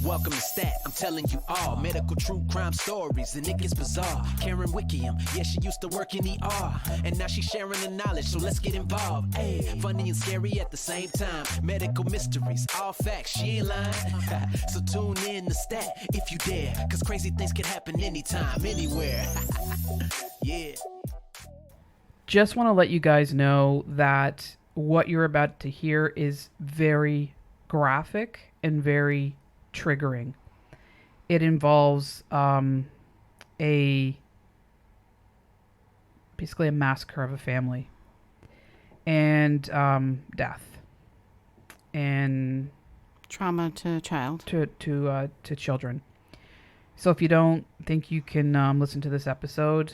Welcome to Stat, I'm telling you all medical true crime stories, and it gets bizarre. Karen Wickham, yeah, she used to work in ER, and now she's sharing the knowledge, so let's get involved. Hey, funny and scary at the same time. Medical mysteries, all facts, she ain't lying. So tune in to Stat if you dare, cause crazy things can happen anytime, anywhere. Yeah. Just want to let you guys know that what you're about to hear is very graphic and very triggering. It involves basically a massacre of a family and death and trauma to child to children. So if you don't think you can listen to this episode,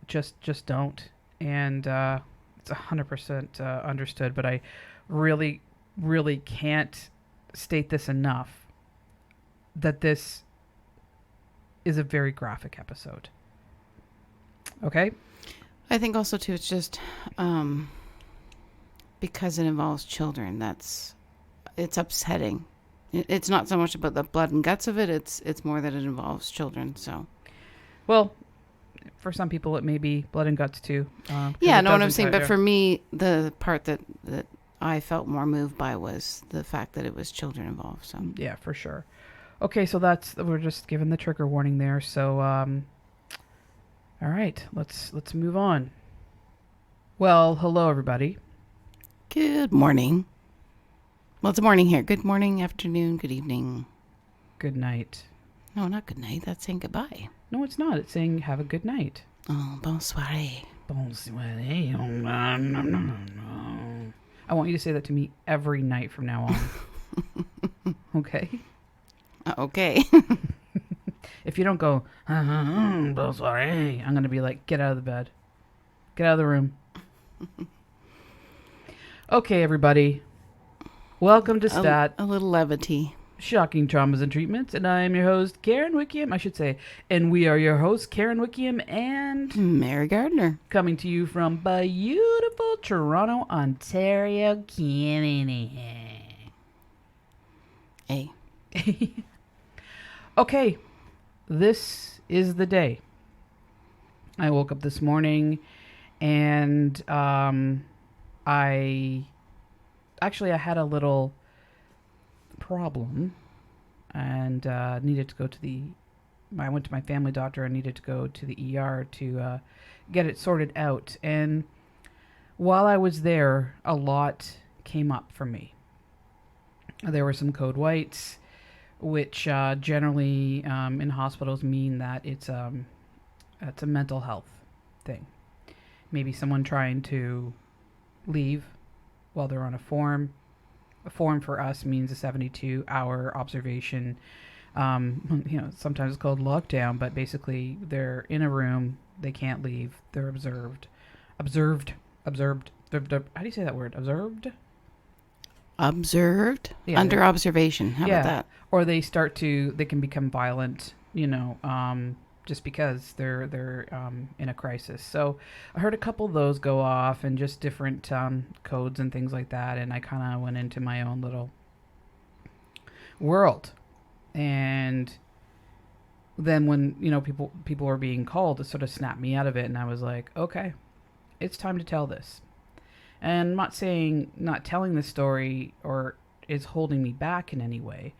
just don't. And it's 100% understood, but I really can't state this enough, that this is a very graphic episode. Okay? I think also too, it's just because it involves children, it's upsetting. It's not so much about the blood and guts of it, it's more that it involves children. So, well, for some people it may be blood and guts too. Yeah, know what I'm saying. But for me, the part that I felt more moved by was the fact that it was children involved. So yeah, for sure. Okay, so we're just giving the trigger warning there. So all right, let's move on. Well, hello everybody. Good morning. Well, it's morning here. Good morning, afternoon, good evening. Good night. No, not good night. That's saying goodbye. No, it's not. It's saying have a good night. Oh, bonsoir. Bonsoir. I want you to say that to me every night from now on. Okay? Okay. If you don't go, bonsoir, I'm going to be like, get out of the bed. Get out of the room. Okay, everybody. Welcome to Stat. A little levity. Shocking Traumas and Treatments. And I am your host, Karen Wickham, I should say. And we are your hosts, Karen Wickham and Mary Gardner. Coming to you from beautiful Toronto, Ontario, Canada. Hey. Okay. This is the day. I woke up this morning and I had a little problem and needed to go to I went to my family doctor and needed to go to the ER to get it sorted out. And while I was there, a lot came up for me. There were some code whites, which generally in hospitals mean that it's a mental health thing. Maybe someone trying to leave while they're on a form. A form for us means a 72-hour observation. Sometimes it's called lockdown, but basically they're in a room, they can't leave, they're observed. How do you say that word? Observed? Yeah, under observation. How about that? Or they can become violent, just because they're in a crisis. So I heard a couple of those go off and just different codes and things like that. And I kind of went into my own little world. And then when, people were being called, it sort of snapped me out of it. And I was like, okay, it's time to tell this. And I'm not saying not telling this story or is holding me back in any way.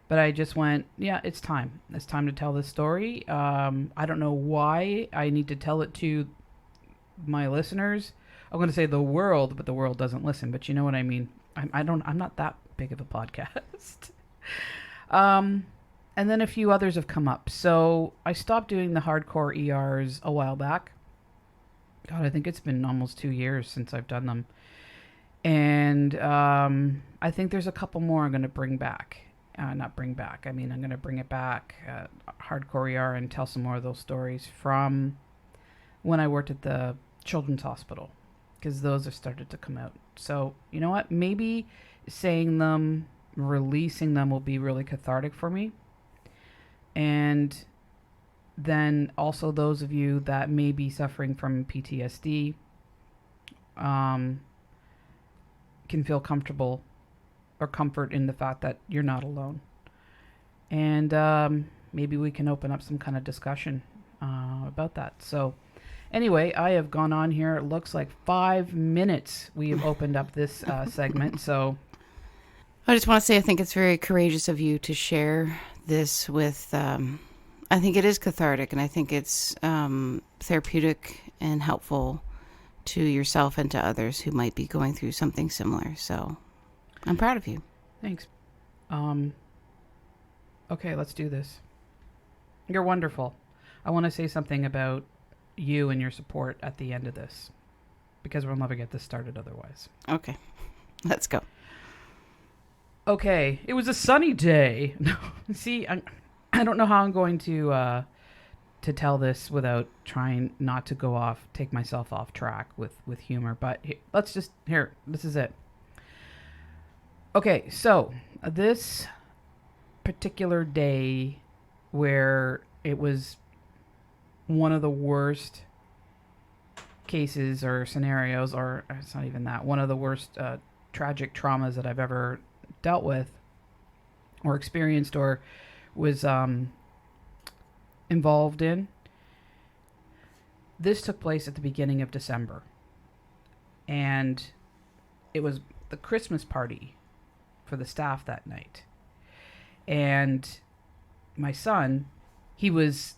But I just went, yeah, it's time. It's time to tell this story. I don't know why I need to tell it to my listeners. I'm going to say the world, but the world doesn't listen. But you know what I mean. I'm not that big of a podcast. And then a few others have come up. So I stopped doing the hardcore ERs a while back. God, I think it's been almost 2 years since I've done them. And I think there's a couple more I'm going to bring back. I'm going to bring it back, hardcore ER, and tell some more of those stories from when I worked at the Children's Hospital, because those have started to come out. So, you know what? Maybe saying them, releasing them will be really cathartic for me. And then also those of you that may be suffering from PTSD can feel comfortable or comfort in the fact that you're not alone. and maybe we can open up some kind of discussion about that. So anyway, I have gone on here. It looks like 5 minutes we have opened up this segment. So I just want to say I think it's very courageous of you to share this with, I think it is cathartic, and I think it's therapeutic and helpful to yourself and to others who might be going through something similar. So I'm proud of you. thanks. Okay, let's do this. You're wonderful. I want to say something about you and your support at the end of this, because we'll never get this started otherwise. Okay, let's go. Okay, it was a sunny day. See, I don't know how I'm going to tell this without trying not to take myself off track with humor. But this is it. Okay, so this particular day where it was one of the worst cases or scenarios, or it's not even that, one of the worst tragic traumas that I've ever dealt with or experienced or was involved in. This took place at the beginning of December, and it was the Christmas party for the staff that night. And my son, he was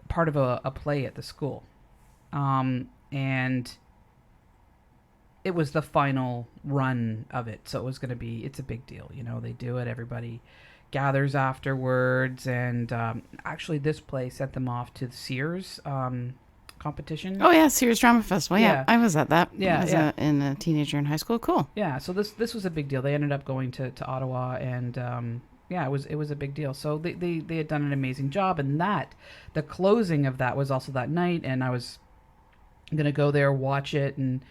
part of a play at the school, and it was the final run of it, so it's a big deal. They do it, everybody gathers afterwards, and actually this play sent them off to the Sears competition. Oh yeah, Sears Drama Festival. Yeah, Yeah. I was at that. Yeah, as yeah. A teenager in high school. Cool. Yeah, so this was a big deal. They ended up going to Ottawa, and it was a big deal. So they had done an amazing job, and the closing of that was also that night, and I was gonna go there, watch it, and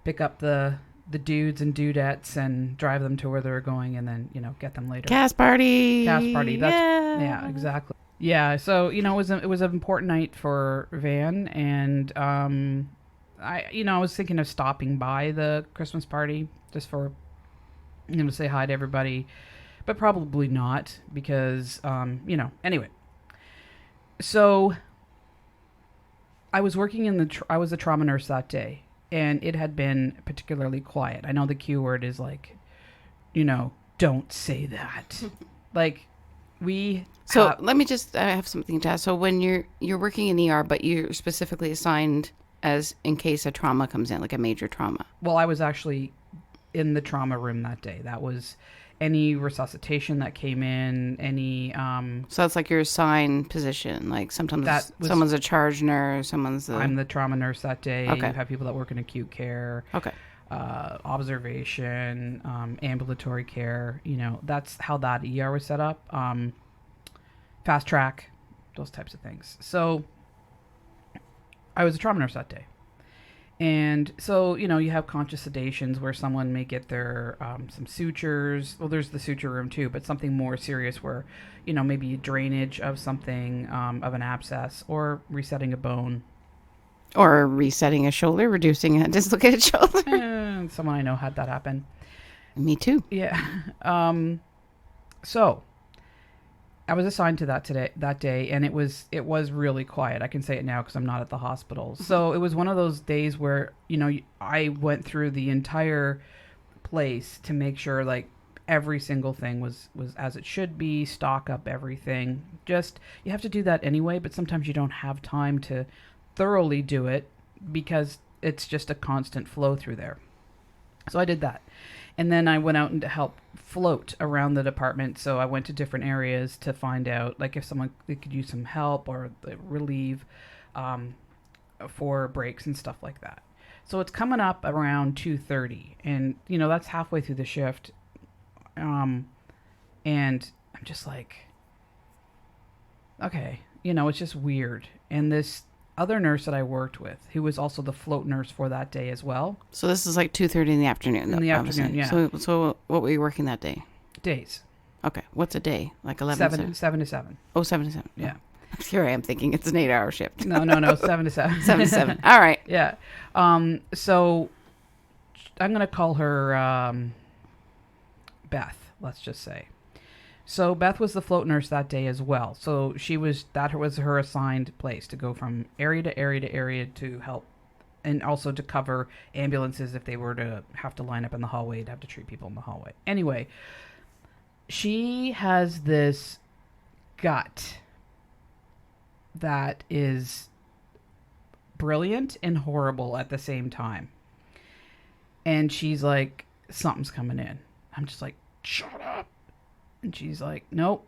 pick up the dudes and dudettes and drive them to where they were going, and then get them later. Cast party. That's yeah. yeah, exactly. Yeah, so it was an important night for Van, and I was thinking of stopping by the Christmas party just for to say hi to everybody, but probably not, because anyway. So I was working I was a trauma nurse that day, and it had been particularly quiet. I know the Q word is like, don't say that. Like, So let me just, I have something to ask. So when you're working in ER, but you're specifically assigned as in case a trauma comes in, like a major trauma. Well, I was actually in the trauma room that day. That was any resuscitation that came in, any... So that's like your assigned position. Like sometimes someone's a charge nurse, I'm the trauma nurse that day. Okay. You have people that work in acute care. Okay. Observation, ambulatory care. That's how that ER was set up. Fast track, those types of things. So I was a trauma nurse that day. And so, you have conscious sedations where someone may get their some sutures. Well, there's the suture room too, but something more serious where, maybe drainage of something, of an abscess, or resetting a bone. Or resetting a shoulder, reducing a dislocated shoulder. Someone I know had that happen. Me too. Yeah. So I was assigned to that day, and it was really quiet. I can say it now because I'm not at the hospital. So it was one of those days where, I went through the entire place to make sure like every single thing was as it should be, stock up everything. Just, you have to do that anyway, but sometimes you don't have time to thoroughly do it because it's just a constant flow through there. So I did that. And then I went out and to help float around the department. So I went to different areas to find out, like, if they could use some help or relieve for breaks and stuff like that. So it's coming up around 2:30, and that's halfway through the shift. And I'm just like, okay, it's just weird. And this other nurse that I worked with, who was also the float nurse for that day as well. So this is like 2:30 in the afternoon. In the afternoon, yeah. So what were you working that day? Days. Okay. What's a day? Like 11 7 to 7. Oh, 7 to 7. Yeah. Here I am thinking it's an 8-hour shift. No, 7 to 7. 7 to 7. All right. Yeah. So I'm going to call her Beth, let's just say. So Beth was the float nurse that day as well. So that was her assigned place to go from area to area to area to help, and also to cover ambulances if they were to have to line up in the hallway, to have to treat people in the hallway. Anyway, she has this gut that is brilliant and horrible at the same time. And she's like, something's coming in. I'm just like, shut up. And she's like, nope.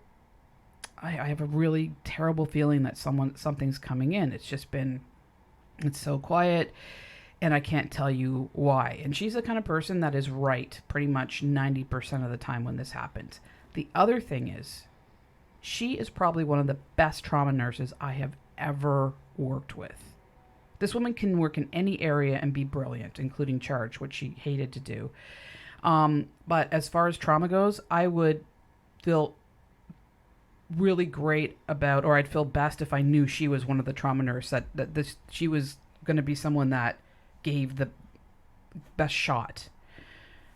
I have a really terrible feeling that something's coming in. It's so quiet, and I can't tell you why. And she's the kind of person that is right pretty much 90% of the time when this happens. The other thing is, she is probably one of the best trauma nurses I have ever worked with. This woman can work in any area and be brilliant, including charge, which she hated to do. But as far as trauma goes, I would feel really great about, or I'd feel best if I knew she was one of the trauma nurses, she was going to be someone that gave the best shot.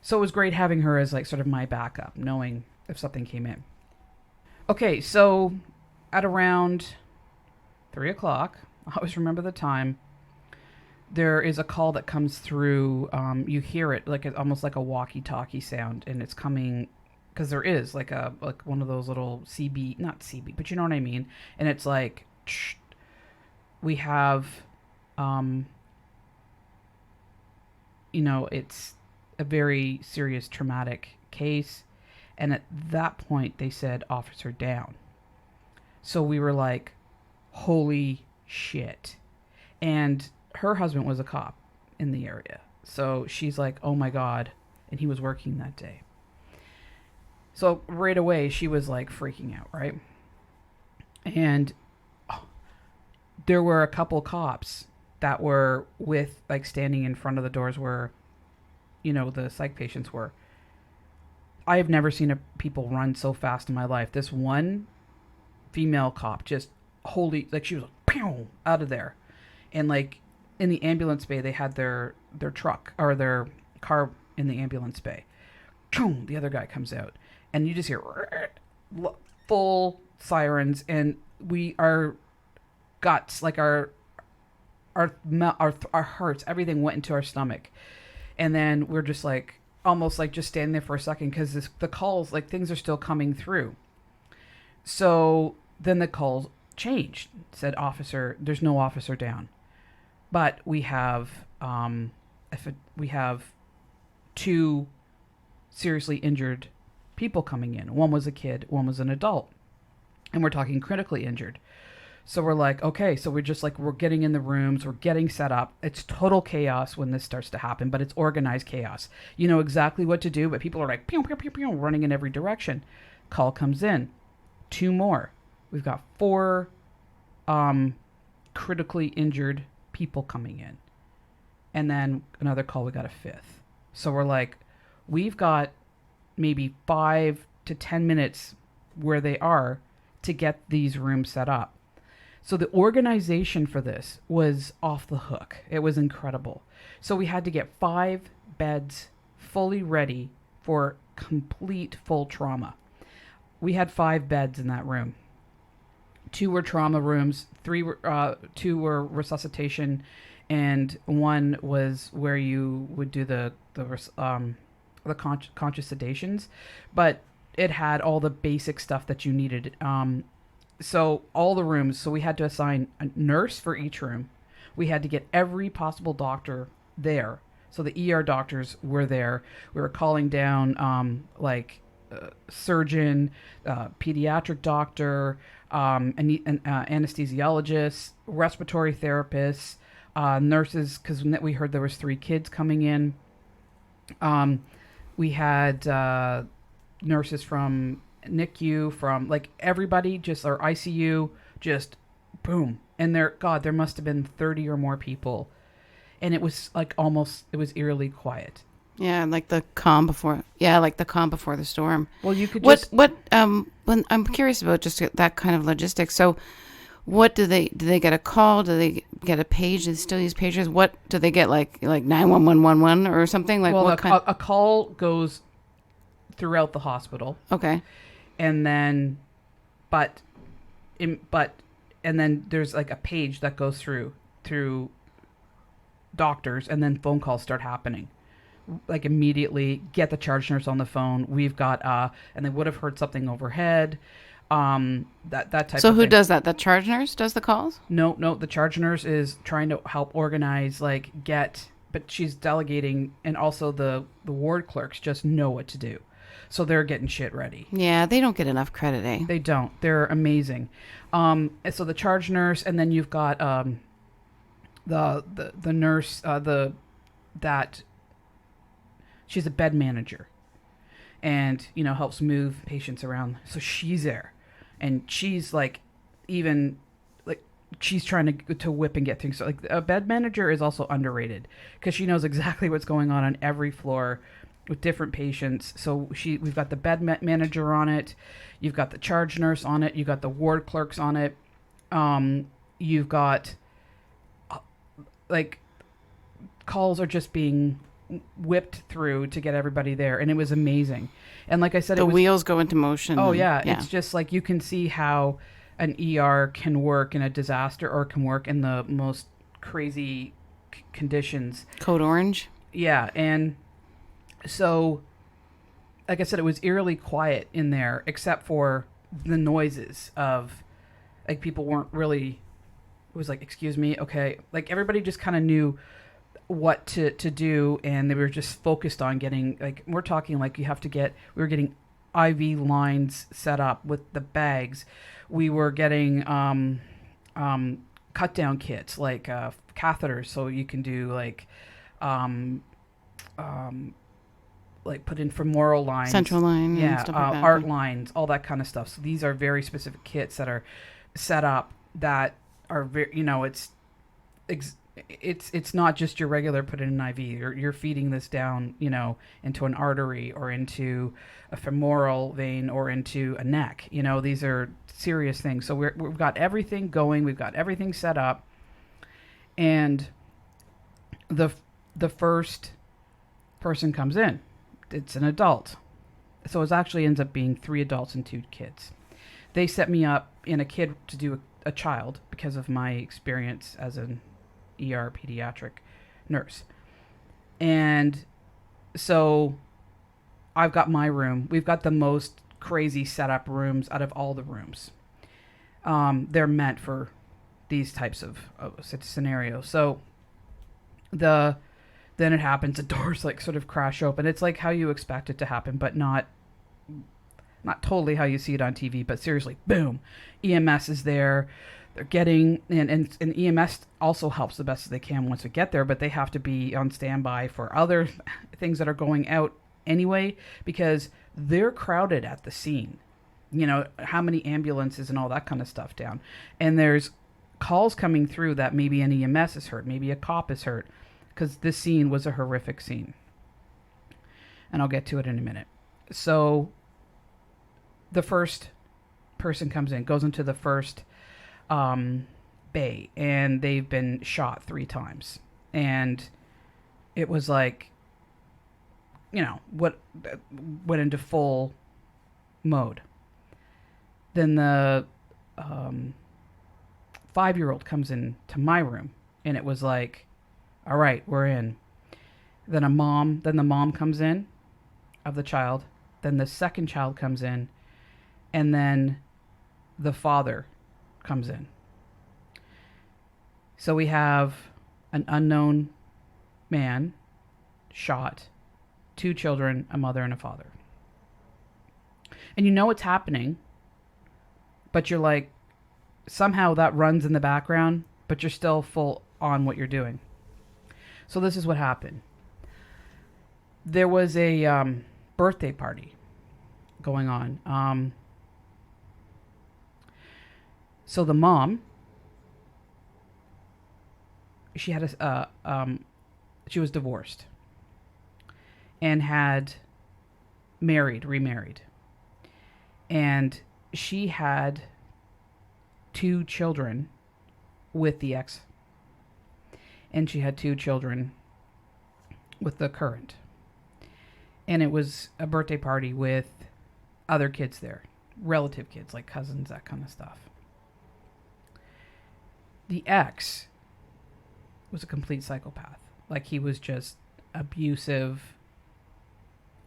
So it was great having her as like sort of my backup, knowing if something came in. Okay, so at around 3:00, I always remember the time, there is a call that comes through. You hear it almost like a walkie-talkie sound, and it's coming, because there is like one of those little CB, not CB, but you know what I mean. And it's like, we have, it's a very serious traumatic case. And at that point, they said, officer down. So we were like, holy shit. And her husband was a cop in the area. So she's like, oh my God. And he was working that day. So right away, she was like freaking out, right? And there were a couple cops that were standing in front of the doors where, the psych patients were. I have never seen people run so fast in my life. This one female cop just she was like, pew, out of there. And like in the ambulance bay, they had their truck or their car in the ambulance bay. The other guy comes out, and you just hear full sirens, and our guts, like our hearts, everything went into our stomach. And then we're just like, almost like just standing there for a second, because the calls, like things are still coming through. So then the calls changed. Said, officer, there's no officer down, but we have two seriously injured people coming in. One was a kid, one was an adult, and we're talking critically injured. So we're like, okay, so we're getting in the rooms, we're getting set up. It's total chaos when this starts to happen, but it's organized chaos. You know exactly what to do, but people are like, pew, pew, pew, pew, running in every direction. Call comes in. 2 more. We've got 4 critically injured people coming in. And then another call, we got a 5th. So we're like, we've got maybe 5 to 10 minutes where they are to get these rooms set up. So the organization for this was off the hook. It was incredible. So we had to get 5 beds fully ready for complete full trauma. We had 5 beds in that room. 2 were trauma rooms, 2 were resuscitation, and 1 was where you would do the conscious sedations. But it had all the basic stuff that you needed. So all the rooms, so we had to assign a nurse for each room. We had to get every possible doctor there. So the ER doctors were there. We were calling down surgeon, pediatric doctor, anesthesiologist, respiratory therapists, nurses, because we heard there was 3 kids coming in. We had nurses from NICU, from like everybody, just our ICU, just boom. And there must have been 30 or more people. And it was like it was eerily quiet. Yeah, like the calm before the storm. Well, you could when I'm curious about just that kind of logistics. So what do they get a call? Do they get a page? Do they still use pagers? What do they get, like 91111 or something? Like, well, what kind? A call goes throughout the hospital. Okay. and then, but, and then there's like a page that goes through doctors, and then phone calls start happening. Like immediately, get the charge nurse on the phone. We've got and they would have heard something overhead. That type. So of who thing. does that? The charge nurse does the calls? No. The charge nurse is trying to help organize, but she's delegating, and also the ward clerks just know what to do, so they're getting shit ready. Yeah, they don't get enough credit, eh? They don't. They're amazing. And so the charge nurse, and then you've got the nurse that she's a bed manager, and helps move patients around. So she's there, and she's like, even like she's trying to whip and get things. So like a bed manager is also underrated because she knows exactly what's going on every floor with different patients. So we've got the bed manager on it, you've got the charge nurse on it, you've got the ward clerks on it, you've got like calls are just being whipped through to get everybody there, and it was amazing. And like I said, the wheels go into motion. Oh yeah, it's just like you can see how an ER can work in a disaster, or can work in the most crazy conditions. Code Orange. Yeah, and so like I said, it was eerily quiet in there, except for the noises of like people weren't really. It was like, excuse me, okay, like everybody just kind of knew what to do, and they were just focused on getting, like, we're talking like we were getting IV lines set up with the bags. We were getting cut down kits, like catheters, so you can do like put in femoral lines, central line, yeah, and stuff like that. art lines, all that kind of stuff. So these are very specific kits that are set up that are very, it's not just your regular put in an IV. You're feeding this down, into an artery or into a femoral vein or into a neck. These are serious things. So we've got everything going. We've got everything set up. And the first person comes in. It's an adult. So it actually ends up being 3 adults and 2 kids. They set me up in a kid to do a child because of my experience as an ER pediatric nurse. And so I've got my room. We've got the most crazy setup rooms out of all the rooms. They're meant for these types of scenarios. So then it happens, the doors like sort of crash open. It's like how you expect it to happen, but not totally how you see it on TV, but seriously, boom, EMS is there. They're getting, and EMS also helps the best as they can once we get there, but they have to be on standby for other things that are going out anyway, because they're crowded at the scene. How many ambulances and all that kind of stuff down. And there's calls coming through that maybe an EMS is hurt, maybe a cop is hurt, because this scene was a horrific scene. And I'll get to it in a minute. So the first person comes in, goes into the first bay, and they've been shot 3 times. And it was like, what went into full mode. Then the 5-year-old comes in to my room, and it was like, all right, we're in. Then the mom comes in of the child. Then the second child comes in, and then the father comes in. So we have an unknown man shot, 2 children, a mother and a father. And it's happening, but you're like, somehow that runs in the background, but you're still full on what you're doing. So this is what happened. There was a birthday party going on. So the mom, she had she was divorced and had remarried. And she had 2 children with the ex. And she had 2 children with the current. And it was a birthday party with other kids there. relative kids, like cousins, that kind of stuff. The ex was a complete psychopath. Like, he was just abusive,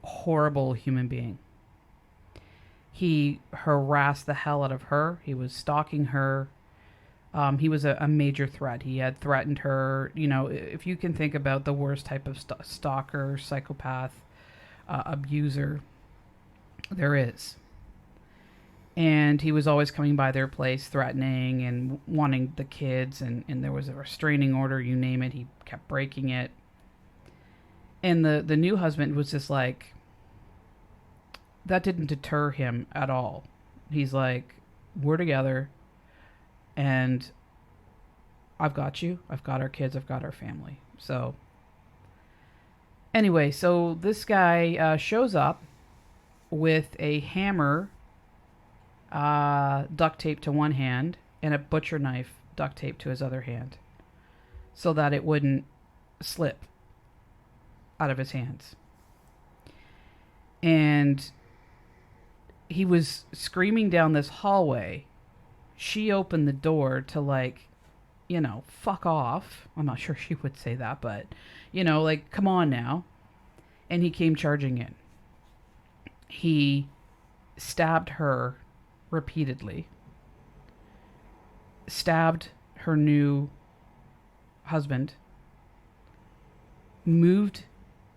horrible human being. He harassed the hell out of her. He was stalking her. He was a major threat. He had threatened her. You know, if you can think about the worst type of stalker, psychopath, abuser there is. And he was always coming by their place, threatening and wanting the kids. And there was a restraining order, you name it. He kept breaking it. And the new husband was just like, that didn't deter him at all. He's like, we're together. And I've got you. I've got our kids. I've got our family. So anyway, so this guy shows up with a hammer duct taped to one hand and a butcher knife duct taped to his other hand so that it wouldn't slip out of his hands. And he was screaming down this hallway. She opened the door to, like, you know, fuck off. I'm not sure she would say that, but, you know, like, come on now. And he came charging in. He stabbed her repeatedly. Stabbed her new husband. Moved.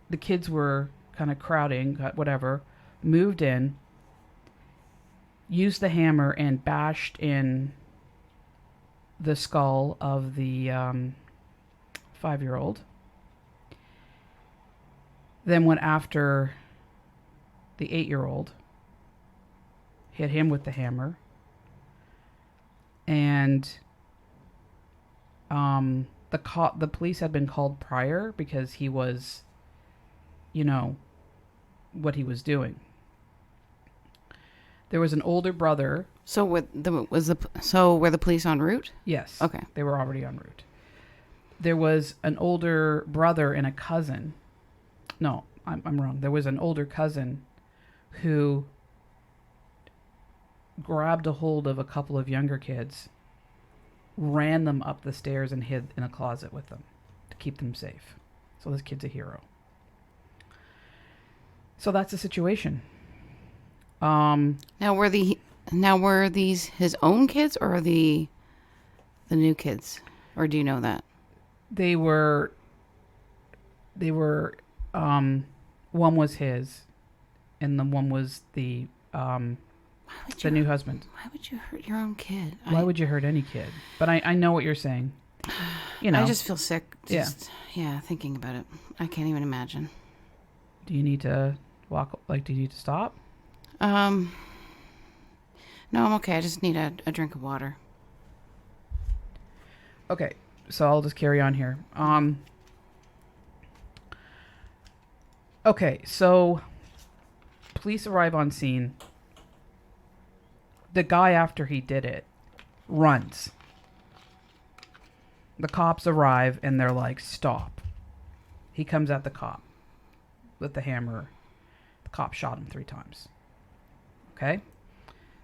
The kids were kind of crowding, whatever. Moved in. Used the hammer and bashed in the skull of the 5-year-old. Then went after the 8-year-old. Hit him with the hammer. And the police had been called prior because he was, you know, what he was doing. There was an older brother. So were the police en route? Yes. Okay. They were already en route. There was an older brother and a cousin. No, I'm wrong. There was an older cousin who grabbed a hold of a couple of younger kids, ran them up the stairs and hid in a closet with them to keep them safe. So this kid's a hero. So that's the situation. Now were these his own kids or the new kids, or do you know that? They were one was his, and the one was the new husband. Why would you hurt your own kid? Why would you hurt any kid? But I know what you're saying. You know, I just feel sick. Yeah, thinking about it. I can't even imagine. Do you need to walk? Like, do you need to stop? No, I'm okay. I just need a drink of water. Okay, so I'll just carry on here. Okay, so police arrive on scene. The guy, after he did it, runs. The cops arrive and they're like, stop. He comes at the cop with the hammer. The cop shot him 3 times. Okay?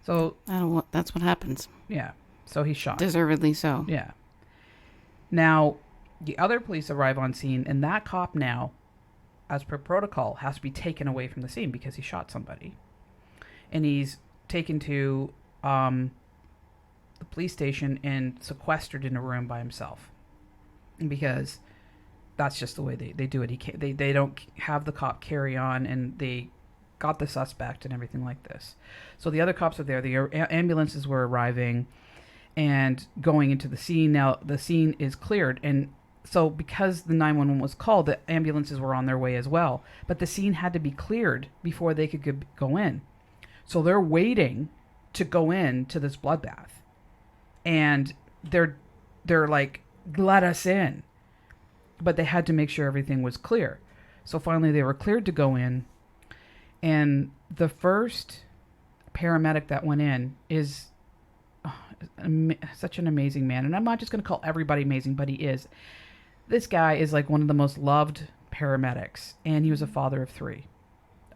So that's what happens. yeah. So he's shot. Deservedly so. Yeah. Now, the other police arrive on scene, and that cop now, as per protocol, has to be taken away from the scene because he shot somebody. And he's taken to the police station and sequestered in a room by himself. Because that's just the way they do it. They don't have the cop carry on, and they got the suspect and everything like this. So the other cops are there. The ambulances were arriving and going into the scene. Now the scene is cleared, and so because the 911 was called, the ambulances were on their way as well. But the scene had to be cleared before they could go in. So they're waiting to go in to this bloodbath, and they're like, let us in. But they had to make sure everything was clear. So finally they were cleared to go in. And the first paramedic that went in is such an amazing man. And I'm not just going to call everybody amazing, but he is. This guy is like one of the most loved paramedics. And he was a father of 3,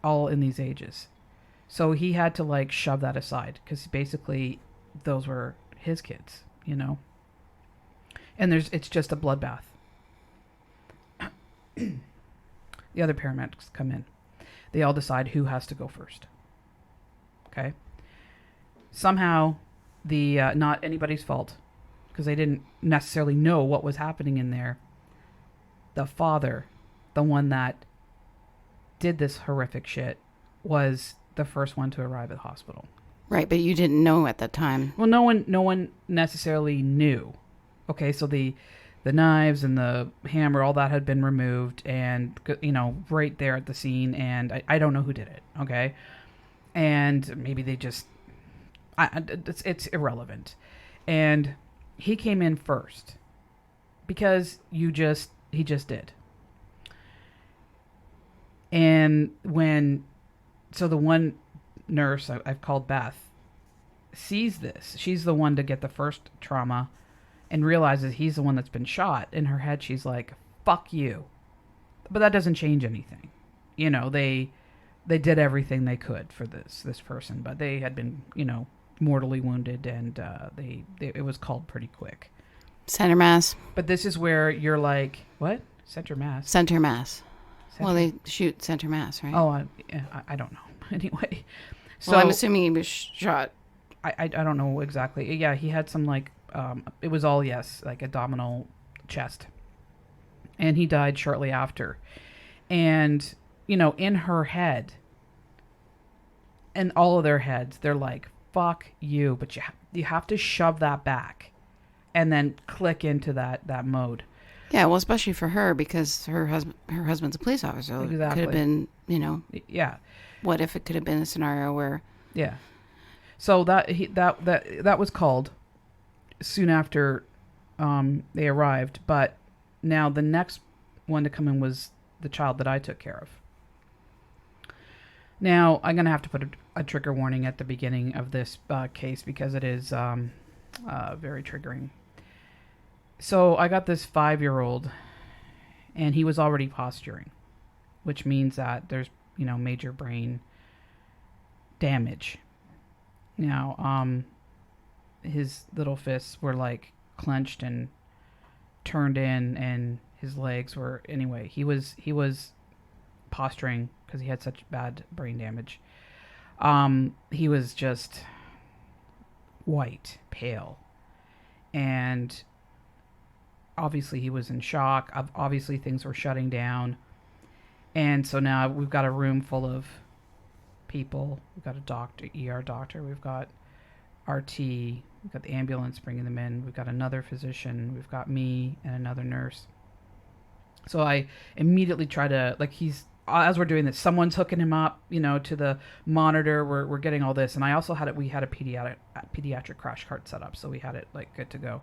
all in these ages. So he had to like shove that aside because basically those were his kids, you know. And it's just a bloodbath. The other paramedics come in. They all decide who has to go first. Okay. Somehow, not anybody's fault, because they didn't necessarily know what was happening in there. The father, the one that did this horrific shit, was the first one to arrive at the hospital. Right, but you didn't know at that time. Well, no one necessarily knew. Okay, so the knives and the hammer, all that had been removed, and right there at the scene, and I don't know who did it. Okay, and maybe they just, it's irrelevant. And he came in first because he just did. And so the one nurse I've called Beth sees this. She's the one to get the first trauma and realizes he's the one that's been shot. In her head, she's like, fuck you. But that doesn't change anything. They did everything they could for this person, but they had been, mortally wounded, and it was called pretty quick. Center mass. But this is where you're like, what? Center mass? Center mass. Center? Well, they shoot center mass, right? Oh, I don't know. Anyway. So well, I'm assuming he was shot. I don't know exactly. Yeah, he had some it was all, yes, like abdominal, chest. And he died shortly after. And, in her head, and all of their heads, they're like, fuck you. But you have to shove that back and then click into that mode. Yeah, well, especially for her, because her husband's a police officer. Exactly. It could have been, Yeah. What if it could have been a scenario where... Yeah. So that was called soon after they arrived. But now the next one to come in was the child that I took care of. Now, I'm going to have to put a trigger warning at the beginning of this case because it is very triggering. So I got this 5-year-old, and he was already posturing, which means that there's, major brain damage. Now, his little fists were like clenched and turned in, and his legs were, anyway, he was posturing because he had such bad brain damage. He was just white, pale, and obviously he was in shock. Obviously things were shutting down. And so now we've got a room full of people. We've got a doctor, ER doctor. We've got RT. We've got the ambulance bringing them in. We've got another physician. We've got me and another nurse. So I immediately try to, as we're doing this, someone's hooking him up, to the monitor. We're getting all this. And I also we had a pediatric crash cart set up. So we had it good to go.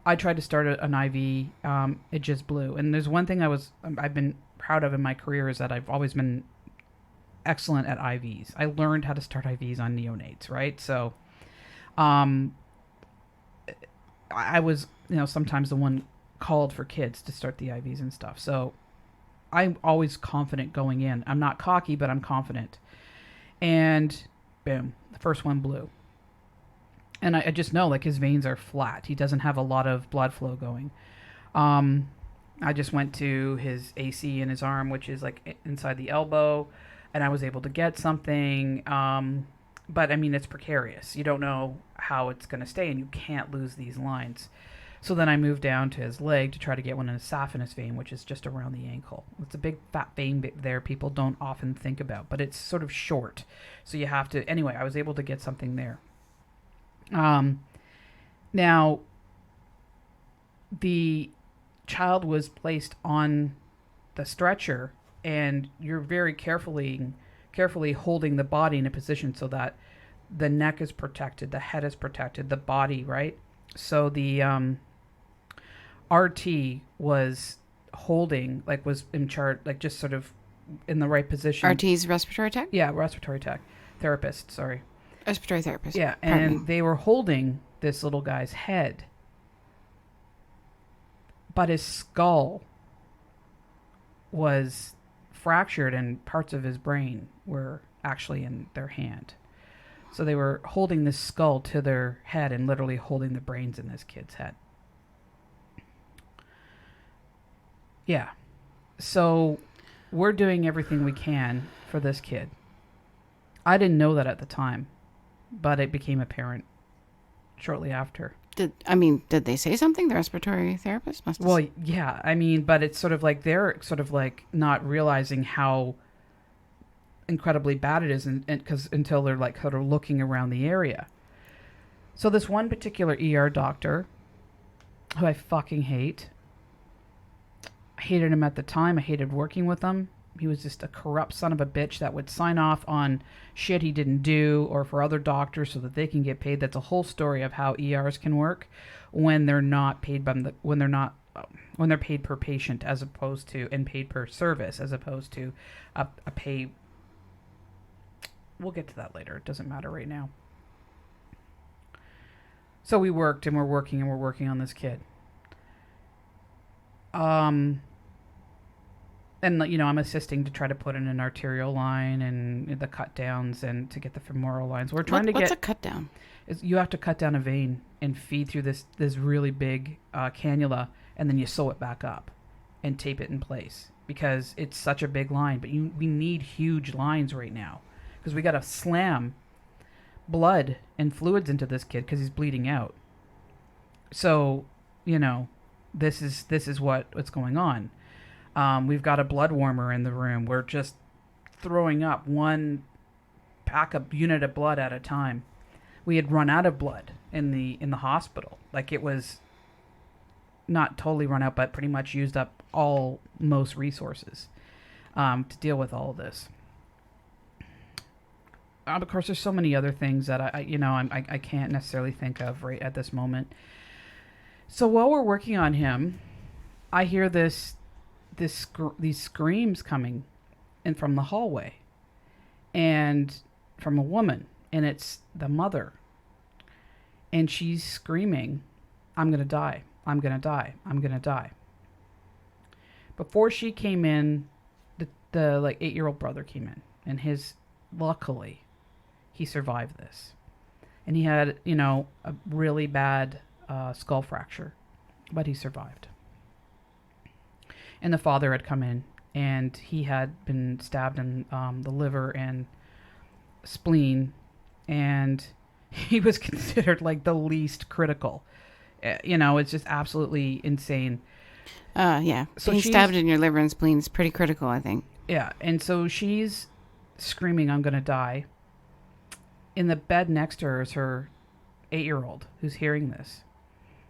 I tried to start an IV. It just blew. And there's one thing I've been proud of in my career is that I've always been excellent at IVs. I learned how to start IVs on neonates, right? So, I was, sometimes the one called for kids to start the IVs and stuff. So I'm always confident going in. I'm not cocky, but I'm confident. And boom, the first one blew. And I just know, his veins are flat. He doesn't have a lot of blood flow going. I just went to his AC in his arm, which is, inside the elbow, and I was able to get something. But, it's precarious. You don't know how it's going to stay, and you can't lose these lines. So then I moved down to his leg to try to get one in his saphenous vein, which is just around the ankle. It's a big fat vein there people don't often think about, but it's sort of short. So you have to... Anyway, I was able to get something there. Now, the child was placed on the stretcher, and you're very carefully holding the body in a position so that the neck is protected, the head is protected, the body, right? So the RT was holding, was in charge, just sort of in the right position. RT's respiratory tech? Yeah, respiratory tech. Therapist, sorry. Respiratory therapist. Yeah, and they were holding this little guy's head. But his skull was fractured and parts of his brain were actually in their hand. So they were holding this skull to their head and literally holding the brains in this kid's head. Yeah. So we're doing everything we can for this kid. I didn't know that at the time, but it became apparent shortly after. Did they say something? The respiratory therapist must have. Well, yeah. I mean, but it's sort of like they're sort of like not realizing how incredibly bad it is, and because until they're like sort of looking around the area. So this one particular ER doctor, who I fucking hate. I hated him at the time. I hated working with him. He was just a corrupt son of a bitch that would sign off on shit he didn't do or for other doctors so that they can get paid. That's a whole story of how ERs can work when they're not paid when they're paid per patient as opposed to and paid per service as opposed to a pay. We'll get to that later. It doesn't matter right now. So we worked and we're working on this kid. And I'm assisting to try to put in an arterial line and the cut downs and to get the femoral lines. We're trying What's a cut down? You have to cut down a vein and feed through this really big cannula, and then you sew it back up and tape it in place because it's such a big line. But we need huge lines right now because we got to slam blood and fluids into this kid because he's bleeding out. So, this is what's going on. We've got a blood warmer in the room. We're just throwing up one unit of blood at a time. We had run out of blood in the hospital. Like it was not totally run out, but pretty much used up most resources to deal with all of this. Of course, there's so many other things that I can't necessarily think of right at this moment. So while we're working on him, I hear these screams coming in from the hallway, and from a woman, and it's the mother, and she's screaming, "I'm gonna die! I'm gonna die! I'm gonna die!" Before she came in, the 8-year-old brother came in, and luckily, he survived this, and he had a really bad skull fracture, but he survived. And the father had come in, and he had been stabbed in the liver and spleen, and he was considered like the least critical. It's just absolutely insane. Yeah. So being stabbed in your liver and spleen is pretty critical, I think. Yeah, and so she's screaming, "I'm gonna die." In the bed next to her is her 8-year-old who's hearing this.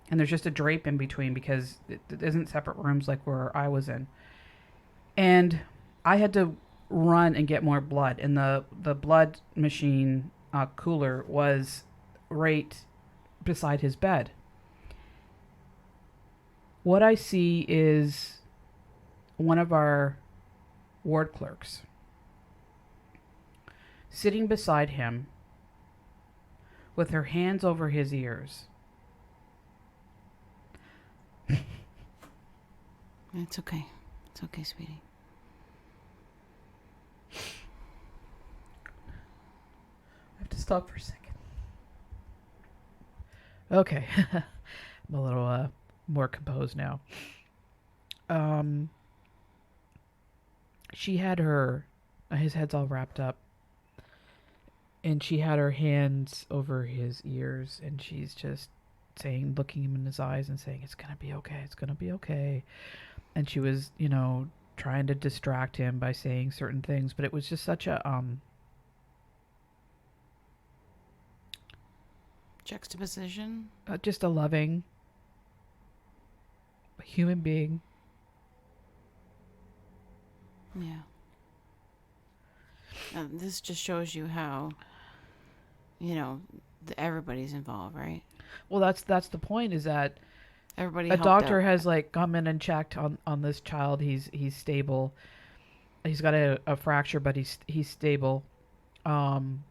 And there's just a drape in between because it isn't separate rooms like where I was in. And I had to run and get more blood. And the blood machine cooler was right beside his bed. What I see is one of our ward clerks sitting beside him with her hands over his ears. It's okay. It's okay, sweetie. I have to stop for a second. Okay. I'm a little more composed now. She had his head's all wrapped up, and she had her hands over his ears, and she's just looking him in his eyes and saying, "It's gonna be okay, it's gonna be okay." And she was, trying to distract him by saying certain things, but it was just such a juxtaposition. Just a loving human being. Yeah. This just shows you how, everybody's involved, right? Well, that's the point, is that everybody. A doctor has come in and checked on this child. He's stable. He's got a fracture, but he's stable. And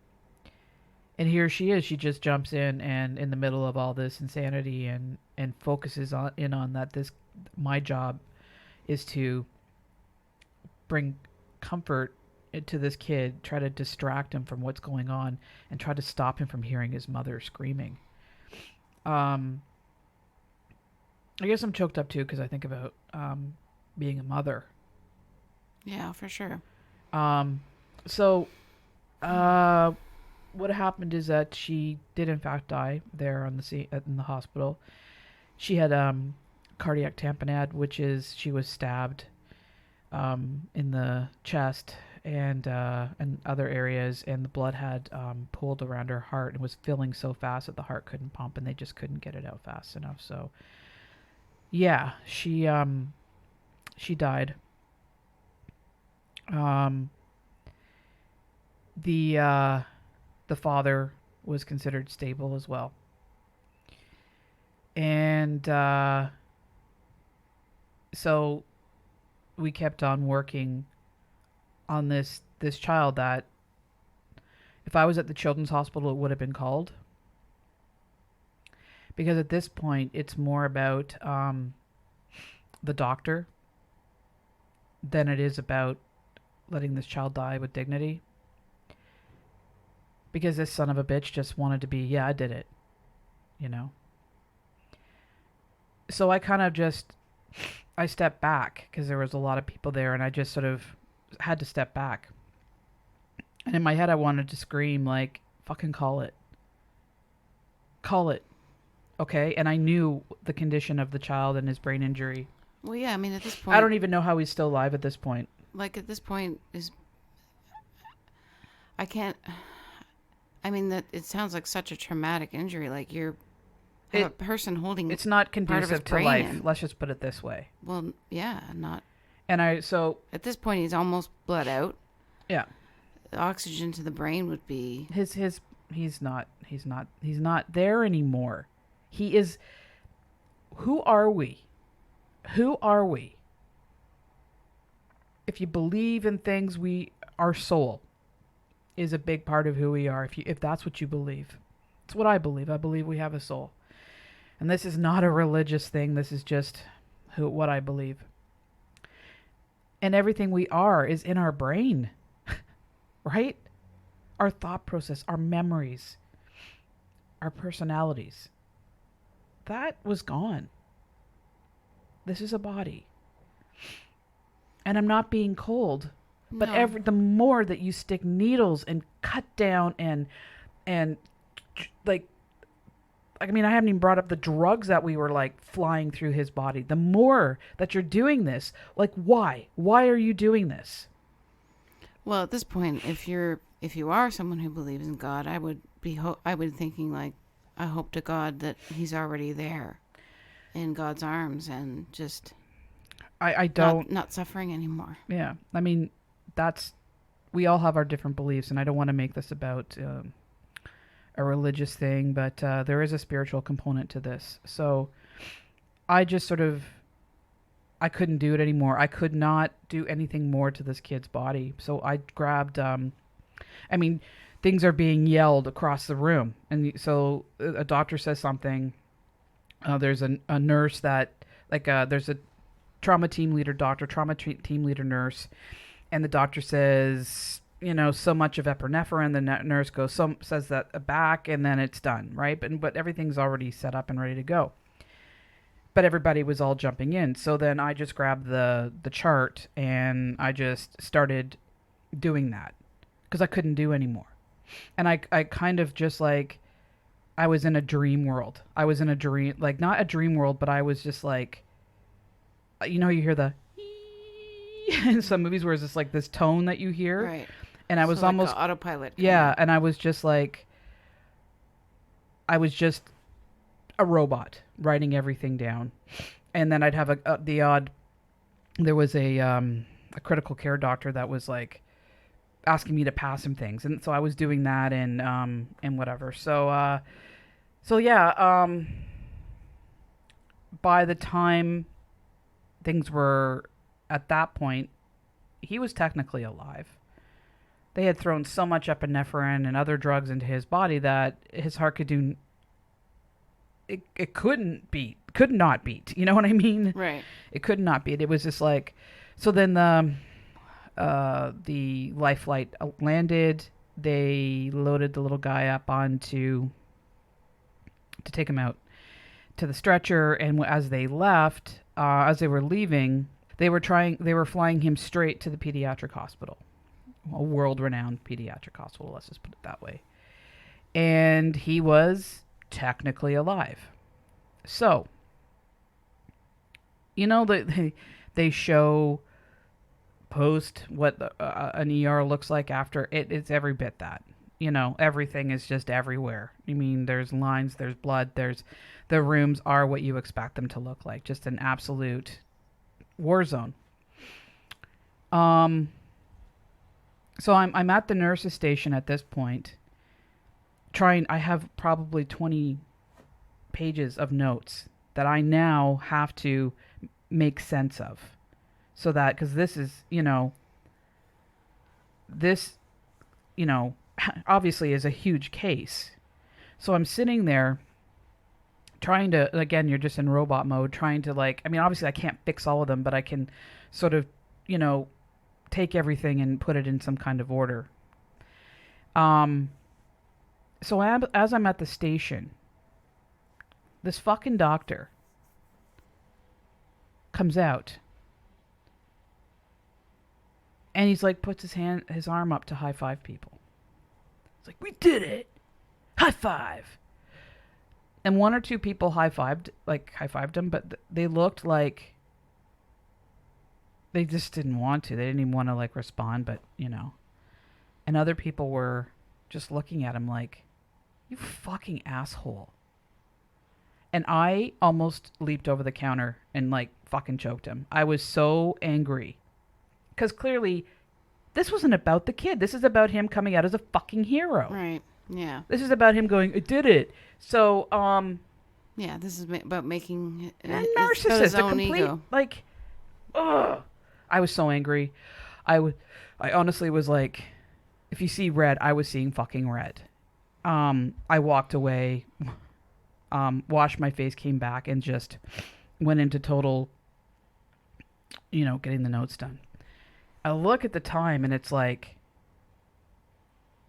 here she is. She just jumps in and in the middle of all this insanity and focuses on that. My job is to bring comfort to this kid, try to distract him from what's going on, and try to stop him from hearing his mother screaming. I guess I'm choked up too because I think about being a mother. Yeah, for sure. So what happened is that she did in fact die there on the in the hospital. She had cardiac tamponade, which is she was stabbed in the chest and other areas, and the blood had pooled around her heart and was filling so fast that the heart couldn't pump, and they just couldn't get it out fast enough. So yeah, she died. The father was considered stable as well, and so we kept on working on this child that if I was at the children's hospital it would have been called, because at this point it's more about the doctor than it is about letting this child die with dignity, because this son of a bitch just wanted to be, yeah, I did it, you know. So I kind of I stepped back because there was a lot of people there, and I just sort of had to step back. And in my head, I wanted to scream, like, fucking call it. Call it. Okay? And I knew the condition of the child and his brain injury. Well, yeah, I mean, at this point... I don't even know how he's still alive at this point. Like, at this point, I can't... I mean, that it sounds like such a traumatic injury. Like, you're... a person holding... It's not conducive to life. In. Let's just put it this way. Well, yeah, not... And so... At this point, he's almost bled out. Yeah. The oxygen to the brain would be... He's not there anymore. He is... Who are we? Who are we? If you believe in things, our soul is a big part of who we are. If that's what you believe. It's what I believe. I believe we have a soul. And this is not a religious thing. This is just what I believe. And everything we are is in our brain. Right? Our thought process, our memories, our personalities. That was gone. This is a body. And I'm not being cold. But No. the more that you stick needles and cut down and like, I mean, I haven't even brought up the drugs that we were like flying through his body. The more that you're doing this, like, why? Why are you doing this? Well, at this point, if you are someone who believes in God, I would be thinking, like, I hope to God that he's already there in God's arms and just I don't not suffering anymore. Yeah, I mean, we all have our different beliefs, and I don't want to make this about a religious thing, but there is a spiritual component to this. So I just I couldn't do it anymore. I could not do anything more to this kid's body. So I grabbed, I mean, things are being yelled across the room. And so a doctor says something. There's a nurse that, there's a trauma team leader doctor, team leader nurse. And the doctor says, so much of epinephrine. The nurse says that back, and then it's done, right? But everything's already set up and ready to go. But everybody was all jumping in. So then I just grabbed the chart and I just started doing that because I couldn't do anymore. And I kind of just like, I was in a dream world. I was in a dream, like not a dream world, but I was just like, you hear the in some movies where it's just like this tone that you hear. Right. And I was like almost autopilot. Yeah. And I was just like, I was just a robot writing everything down. And then I'd have there was a critical care doctor that was like asking me to pass him things. And so I was doing that and whatever. So yeah, by the time things were at that point, he was technically alive. They had thrown so much epinephrine and other drugs into his body that his heart could do. It could not beat. You know what I mean? Right. It could not beat. It was just like, so then the life flight landed. They loaded the little guy up onto to take him out to the stretcher, and as they left, as they were leaving, they were flying him straight to the pediatric hospital, a world-renowned pediatric hospital. Let's just put it that way. And he was technically alive. So, they show post what an ER looks like after it. It's every bit that. Everything is just everywhere. I mean, there's lines, there's blood, the rooms are what you expect them to look like. Just an absolute war zone. So I'm at the nurse's station at this point. I have probably 20 pages of notes that I now have to make sense of. So that, because this is, obviously is a huge case. So I'm sitting there trying to, again, you're just in robot mode, trying to obviously I can't fix all of them, but I can sort of, take everything and put it in some kind of order. So as I'm at the station, this fucking doctor comes out. And he's like, puts his arm up to high five people. It's like, we did it! High five! And one or two people high fived him, but they looked like they just didn't want to. They didn't even want to respond, but And other people were just looking at him like, you fucking asshole. And I almost leaped over the counter and fucking choked him. I was so angry. Because clearly, this wasn't about the kid. This is about him coming out as a fucking hero. Right. Yeah. This is about him going, I did it. So, yeah, this is about making a narcissist, his own a complete, ego. ugh. I was so angry. I honestly was like, if you see red, I was seeing fucking red. I walked away, washed my face, came back, and just went into total, getting the notes done. I look at the time, and it's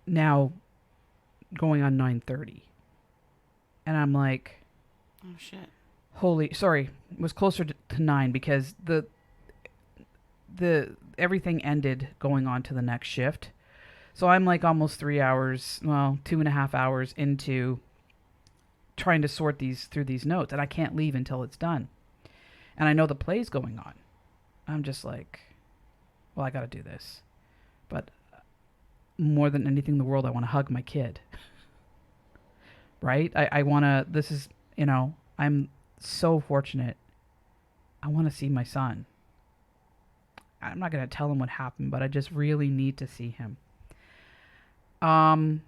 now going on 9:30. And I'm like, oh, shit. Sorry, it was closer to 9 because the everything ended going on to the next shift. So I'm almost 3 hours, 2.5 hours into trying to sort through these notes, and I can't leave until it's done. And I know the play's going on. I'm just like, well, I got to do this. But more than anything in the world, I want to hug my kid. Right? I want to, this is, I'm so fortunate. I want to see my son. I'm not going to tell him what happened, but I just really need to see him. When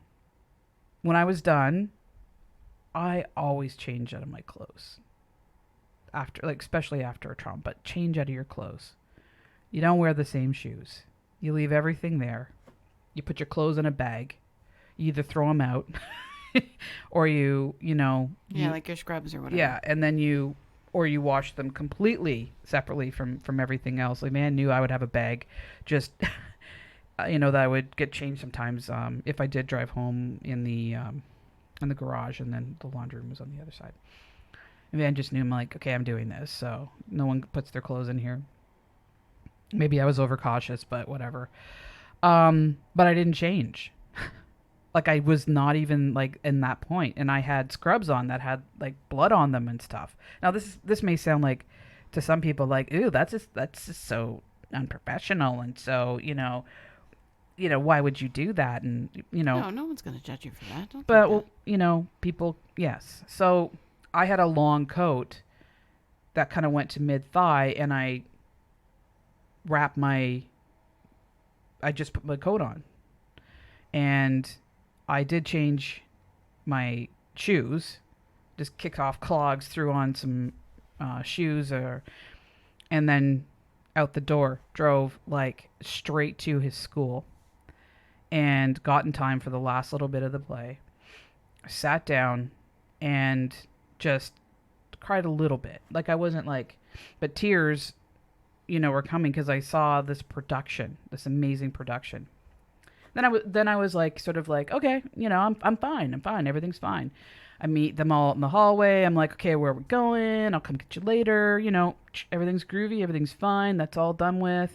I was done, I always change out of my clothes. Especially after a trauma, but change out of your clothes. You don't wear the same shoes. You leave everything there. You put your clothes in a bag. You either throw them out or you like your scrubs or whatever. Yeah, and then you wash them completely separately from everything else. Man knew I would have a bag just that I would get changed sometimes if I did drive home in the garage, and then the laundry room was on the other side. And man just knew I'm like, okay, I'm doing this, so no one puts their clothes in here. Maybe I was overcautious, but whatever. But I didn't change. I was not even in that point, and I had scrubs on that had blood on them and stuff. Now this may sound to some people ooh, that's just so unprofessional, and so why would you do that? And no one's gonna judge you for that. But people, yes. So I had a long coat that kind of went to mid thigh, and I just put my coat on, and I did change my shoes, just kicked off clogs, threw on some shoes, and then out the door, drove straight to his school, and got in time for the last little bit of the play. Sat down and just cried a little bit. I wasn't but tears were coming because I saw this production, this amazing production. Then I was like, sort of like, okay, I'm fine. I'm fine. Everything's fine. I meet them all in the hallway. I'm like, okay, where are we going? I'll come get you later. Everything's groovy. Everything's fine. That's all done with.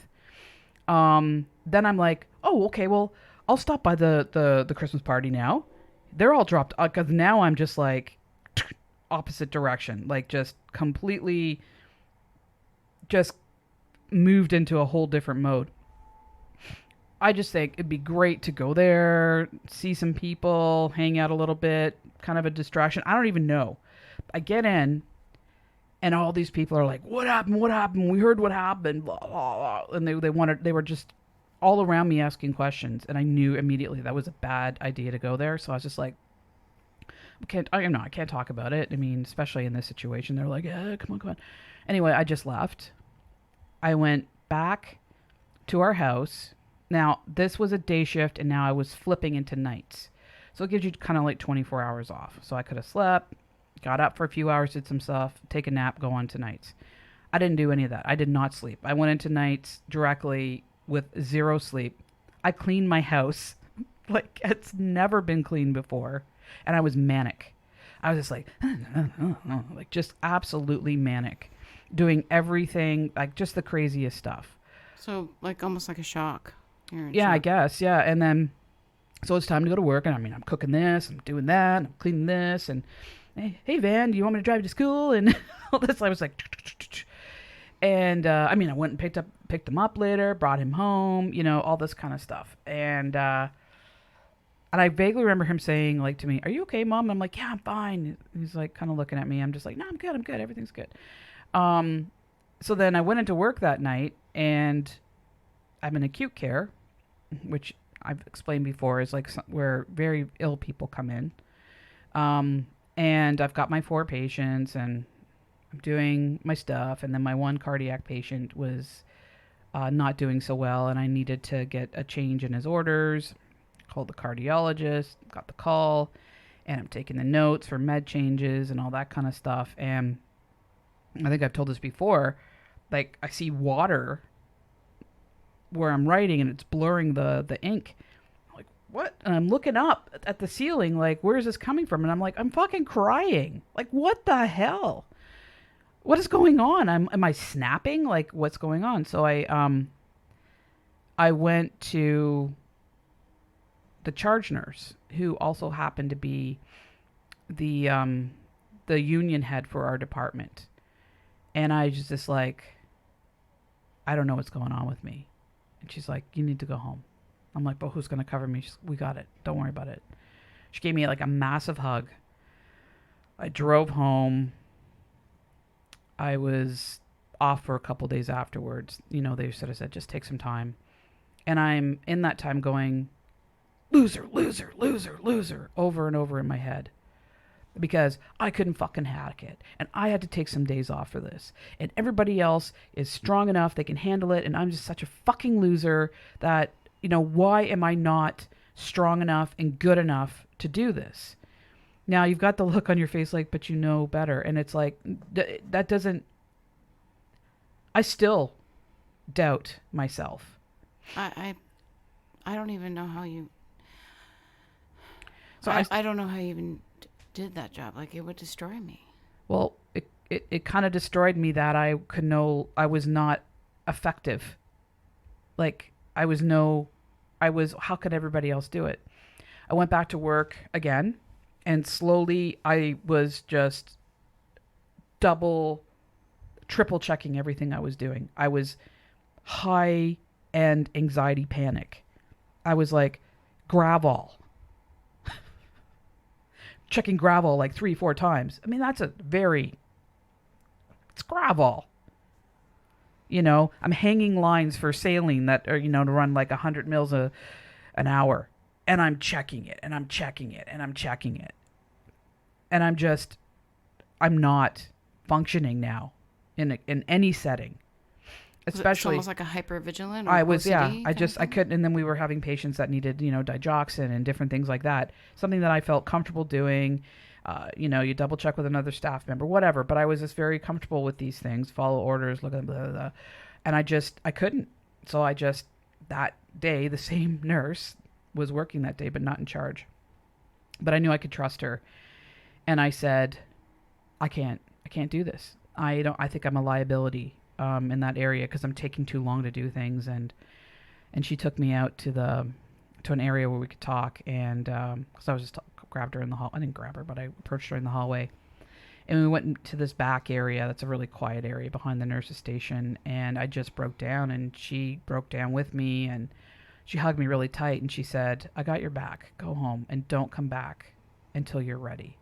Then I'm like, oh, okay, well, I'll stop by the Christmas party now. They're all dropped because now I'm just like opposite direction, like just completely just moved into a whole different mode. I just think it'd be great to go there, see some people, hang out a little bit, kind of a distraction. I don't even know. I get in, and all these people are like, "What happened? What happened? We heard what happened." Blah, blah, blah. And they were just all around me asking questions, and I knew immediately that was a bad idea to go there. So I was just like, I can't talk about it. I mean, especially in this situation, they're like, "Yeah, come on." Anyway, I just left. I went back to our house. Now, this was a day shift, and now I was flipping into nights. So it gives you kind of like 24 hours off. So I could have slept, got up for a few hours, did some stuff, take a nap, go on to nights. I didn't do any of that. I did not sleep. I went into nights directly with zero sleep. I cleaned my house like it's never been cleaned before. And I was manic. I was just like, like just absolutely manic. Doing everything, like just the craziest stuff. So like almost like a shock. Yeah, I guess. Yeah. And then, so it's time to go to work. And I mean, I'm cooking this, I'm doing that, I'm cleaning this. And hey, Van, do you want me to drive you to school? And all this. I was like, and I mean, I went and picked him up later, brought him home, all this kind of stuff. And I vaguely remember him saying like to me, "Are you okay, Mom?" I'm like, "Yeah, I'm fine." He's like kind of looking at me. I'm just like, "No, I'm good. Everything's good." So then I went into work that night, and I'm in acute care, which I've explained before is like where very ill people come in. And I've got my 4 patients, and I'm doing my stuff. And then my one cardiac patient was not doing so well, and I needed to get a change in his orders. Called the cardiologist, got the call, and I'm taking the notes for med changes and all that kind of stuff. And I think I've told this before, like I see water where I'm writing, and it's blurring the ink. I'm like, what? And I'm looking up at the ceiling, like, where is this coming from? And I'm like, I'm fucking crying. Like, what the hell? What is going on? Am I snapping? Like, what's going on? So I went to the charge nurse, who also happened to be the union head for our department. And I just like, I don't know what's going on with me. And she's like, "You need to go home." I'm like, "But who's going to cover me?" She's like, "We got it. Don't worry about it." She gave me like a massive hug. I drove home. I was off for a couple days afterwards. They sort of said, just take some time. And I'm in that time going, loser, loser, loser, loser, over and over in my head. Because I couldn't fucking hack it. And I had to take some days off for this. And everybody else is strong enough, they can handle it. And I'm just such a fucking loser that, why am I not strong enough and good enough to do this? Now, you've got the look on your face like, but you know better. And it's like, that doesn't... I still doubt myself. I don't even know how you... So I don't know how you even did that job. Like, it would destroy me. Well, it kind of destroyed me that I was not effective. Like, how could everybody else do it? I went back to work again, and slowly I was just triple checking everything I was doing. I was high end anxiety panic. I was like, Gravol. Checking Gravol like 3-4 times. I mean, it's Gravol. I'm hanging lines for saline that are, to run like 100 mils an hour. And I'm checking it, and I'm checking it, and I'm checking it. And I'm not functioning now in any setting. Especially, it's almost like a hypervigilant. Or I was, OCD I couldn't, and then we were having patients that needed, digoxin and different things like that. Something that I felt comfortable doing. You double check with another staff member, whatever. But I was just very comfortable with these things, follow orders, look at them, blah, blah, blah. And I couldn't. So that day, the same nurse was working that day, but not in charge. But I knew I could trust her. And I said, I can't do this. I think I'm a liability in that area because I'm taking too long to do things. And she took me out to an area where we could talk. And because I was just grabbed her in the hall. I didn't grab her, but I approached her in the hallway. And we went to this back area. That's a really quiet area behind the nurse's station. And I just broke down, and she broke down with me. And she hugged me really tight. And she said, I got your back. Go home and don't come back until you're ready.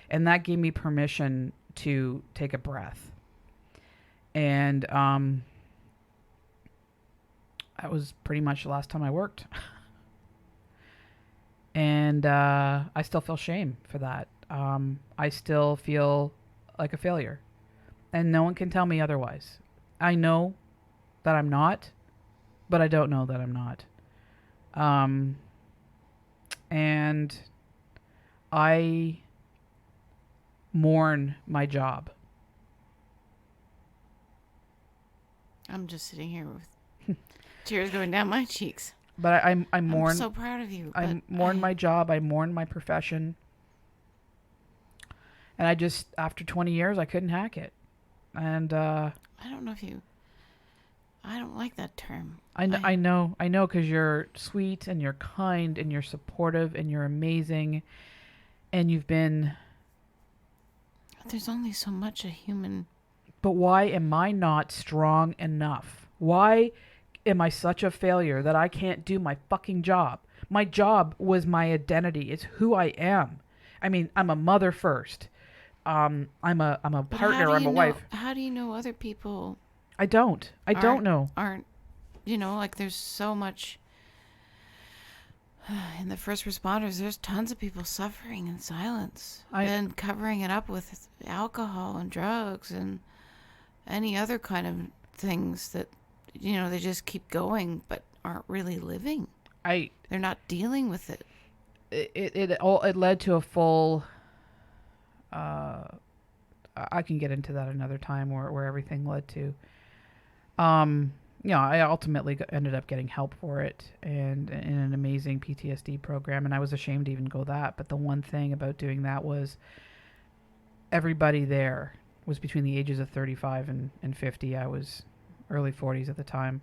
And that gave me permission to take a breath. And that was pretty much the last time I worked. And I still feel shame for that. I still feel like a failure. And no one can tell me otherwise. I know that I'm not, but I don't know that I'm not. And I mourn my job. I'm just sitting here with tears going down my cheeks. But I mourn. I'm so proud of you. I mourn my job. I mourn my profession. And I just, after 20 years, I couldn't hack it. And I don't know if you. I don't like that term. I know, because you're sweet and you're kind and you're supportive and you're amazing, and you've been. There's only so much a human. But why am I not strong enough? Why am I such a failure that I can't do my fucking job? My job was my identity. It's who I am. I mean, I'm a mother first. I'm a partner. I'm a wife. How do you know other people? I don't know. Aren't, like there's so much in the first responders. There's tons of people suffering in silence and covering it up with alcohol and drugs and any other kind of things that, they just keep going but aren't really living. They're not dealing with it. It led to a full. I can get into that another time where everything led to. I ultimately ended up getting help for it and in an amazing PTSD program, and I was ashamed to even go that. But the one thing about doing that was everybody there was between the ages of 35 and 50. I was early 40s at the time.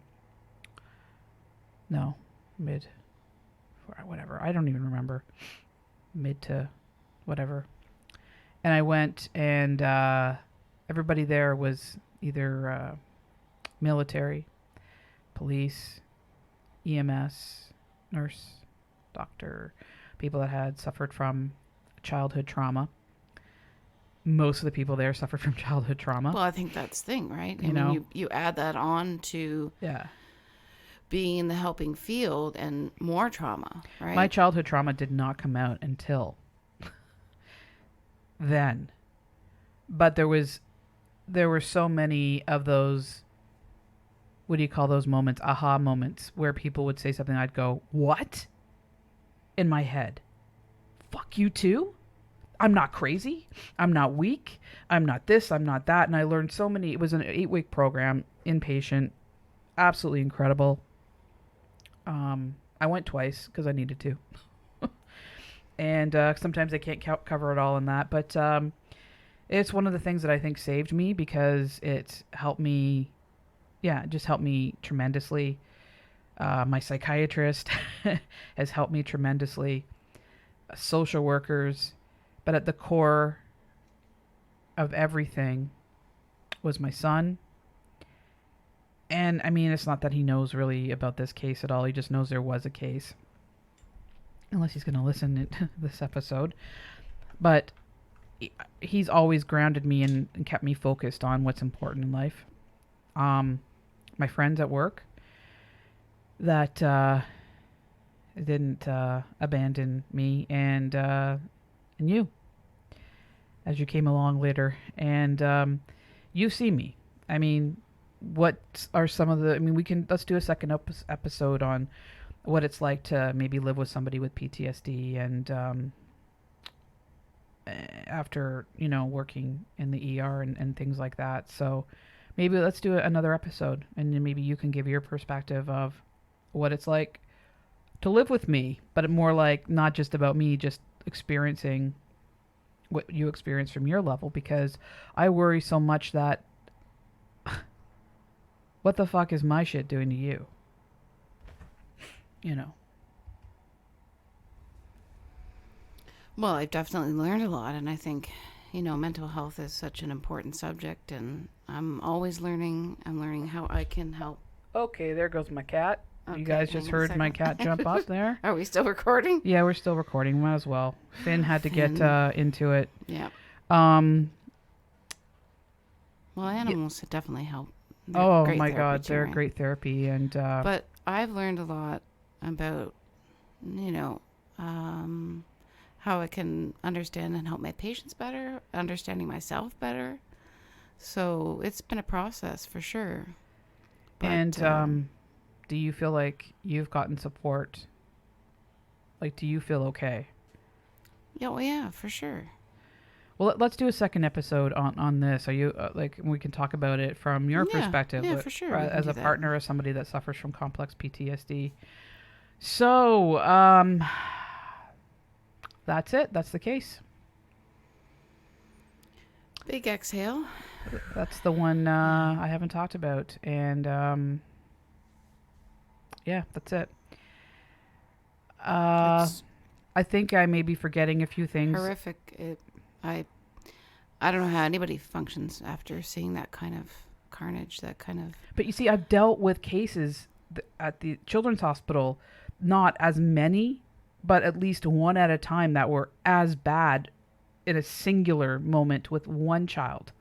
No, mid, whatever. I don't even remember. Mid to whatever. And I went, and everybody there was either military, police, EMS, nurse, doctor, people that had suffered from childhood trauma. Most of the people there suffered from childhood trauma. Well, I think that's the thing, right? You add that on to being in the helping field and more trauma, right? My childhood trauma did not come out until then. But there were so many of those, what do you call those moments, aha moments, where people would say something, I'd go, what? In my head. Fuck you too? I'm not crazy. I'm not weak. I'm not this. I'm not that. And I learned so many. It was an 8-week program, inpatient, absolutely incredible. I went twice because I needed to. And sometimes I can't cover it all in that. But it's one of the things that I think saved me because it helped me, it just helped me tremendously. My psychiatrist has helped me tremendously. Social workers. But at the core of everything was my son. And I mean, it's not that he knows really about this case at all. He just knows there was a case. Unless he's going to listen to this episode. But he's always grounded me and kept me focused on what's important in life. My friends at work that didn't abandon me, and you as you came along later. And you see me. I mean, what are some of the... I mean, let's do a second episode on what it's like to maybe live with somebody with PTSD and after, working in the ER and things like that. So, maybe let's do another episode, and then maybe you can give your perspective of what it's like to live with me, but more like not just about me, just experiencing what you experience from your level, because I worry so much that what the fuck is my shit doing to you? You know. Well, I've definitely learned a lot, and I think, mental health is such an important subject, and I'm always learning. I'm learning how I can help. Okay, there goes my cat. Okay, You guys just heard my cat jump up there. Are we still recording? Yeah, we're still recording. Might as well. Finn had to get into it. Yeah. Um. Well, animals definitely help. Oh my God, they're great therapy, and. But I've learned a lot about, how I can understand and help my patients better, understanding myself better. So it's been a process for sure. But, and do you feel like you've gotten support? Like, do you feel okay? Yeah, well, yeah, for sure. Well, let's do a second episode on this. Are you like, we can talk about it from your perspective? Yeah, for sure. As a partner, as somebody that suffers from complex PTSD. So, that's it. That's the case. Big exhale. That's the one I haven't talked about. And yeah, that's it. I think I may be forgetting a few things. Horrific. I don't know how anybody functions after seeing that kind of carnage, that kind of... But you see, I've dealt with cases at the Children's Hospital, not as many, but at least one at a time that were as bad in a singular moment with one child.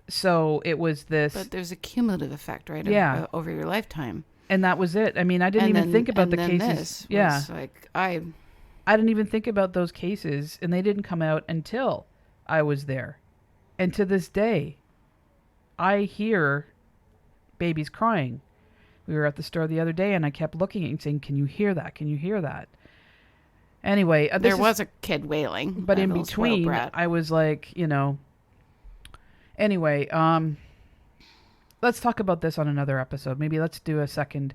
So it was this... But there's a cumulative effect, right? Yeah. Over your lifetime. And that was it. I mean, I didn't even think about the cases. Yeah. Like, I didn't even think about those cases, and they didn't come out until I was there. And to this day, I hear babies crying. We were at the store the other day, and I kept looking at it and saying, "Can you hear that? Can you hear that?" Anyway, there was a kid wailing. But in between, I was like, Anyway, let's talk about this on another episode. Maybe let's do a second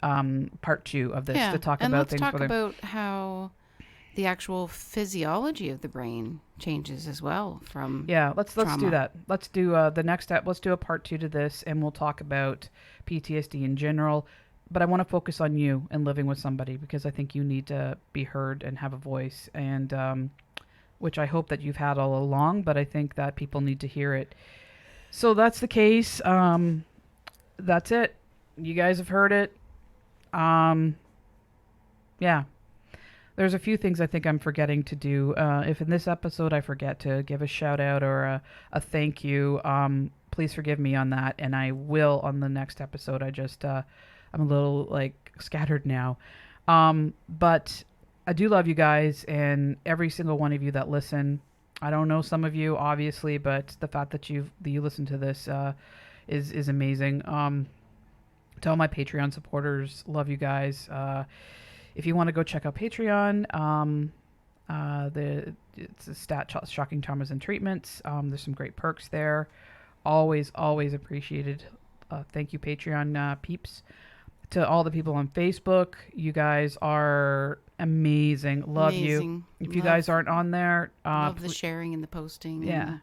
part 2 of this to talk about things. Let's talk about how the actual physiology of the brain changes as well from let's do that. Let's do the next step. Let's do a part 2 to this, and we'll talk about PTSD in general. But I want to focus on you and living with somebody, because I think you need to be heard and have a voice, and which I hope that you've had all along. But I think that people need to hear it. So that's the case. That's it. You guys have heard it. Yeah. There's a few things I think I'm forgetting to do. If in this episode I forget to give a shout out or a thank you, please forgive me on that. And I will on the next episode. I'm a little scattered now. But I do love you guys, and every single one of you that listen. I don't know some of you, obviously, but the fact that you listen to this is amazing. To all my Patreon supporters, love you guys. If you want to go check out Patreon, it's a shocking traumas and treatments. There's some great perks there. Always appreciated. Thank you, Patreon peeps. To all the people on Facebook, you guys are amazing. Love you. If you guys aren't on there, love the sharing and the posting. Yeah, and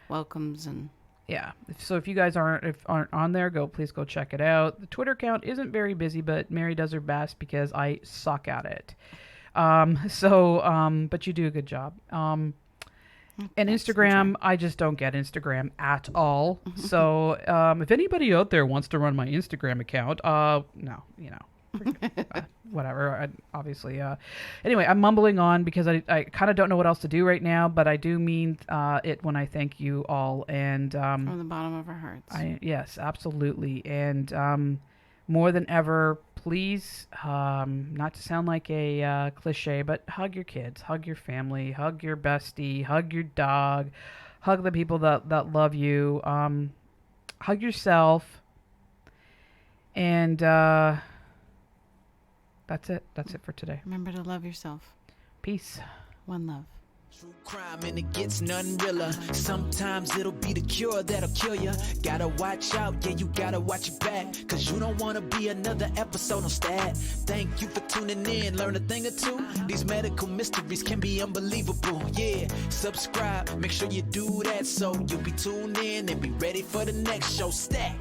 welcomes and. Yeah. So if you guys aren't on there, please go check it out. The Twitter account isn't very busy, but Mary does her best because I suck at it. But you do a good job. And Instagram, I just don't get Instagram at all. So if anybody out there wants to run my Instagram account, no, whatever. Obviously. Anyway, I'm mumbling on because I kind of don't know what else to do right now, but I do mean it when I thank you all. And from the bottom of our hearts. Yes, absolutely. And more than ever, please, not to sound like a cliche, but hug your kids, hug your family, hug your bestie, hug your dog, hug the people that love you, hug yourself, and that's it. That's it for today. Remember to love yourself. Peace. One love. True crime and it gets none realer. Sometimes it'll be the cure that'll kill ya. Gotta watch out, yeah, you gotta watch your back, cause you don't wanna be another episode on Stat. Thank you for tuning in, learn a thing or two. These medical mysteries can be unbelievable, yeah. Subscribe, make sure you do that so you'll be tuned in and be ready for the next show. Stat.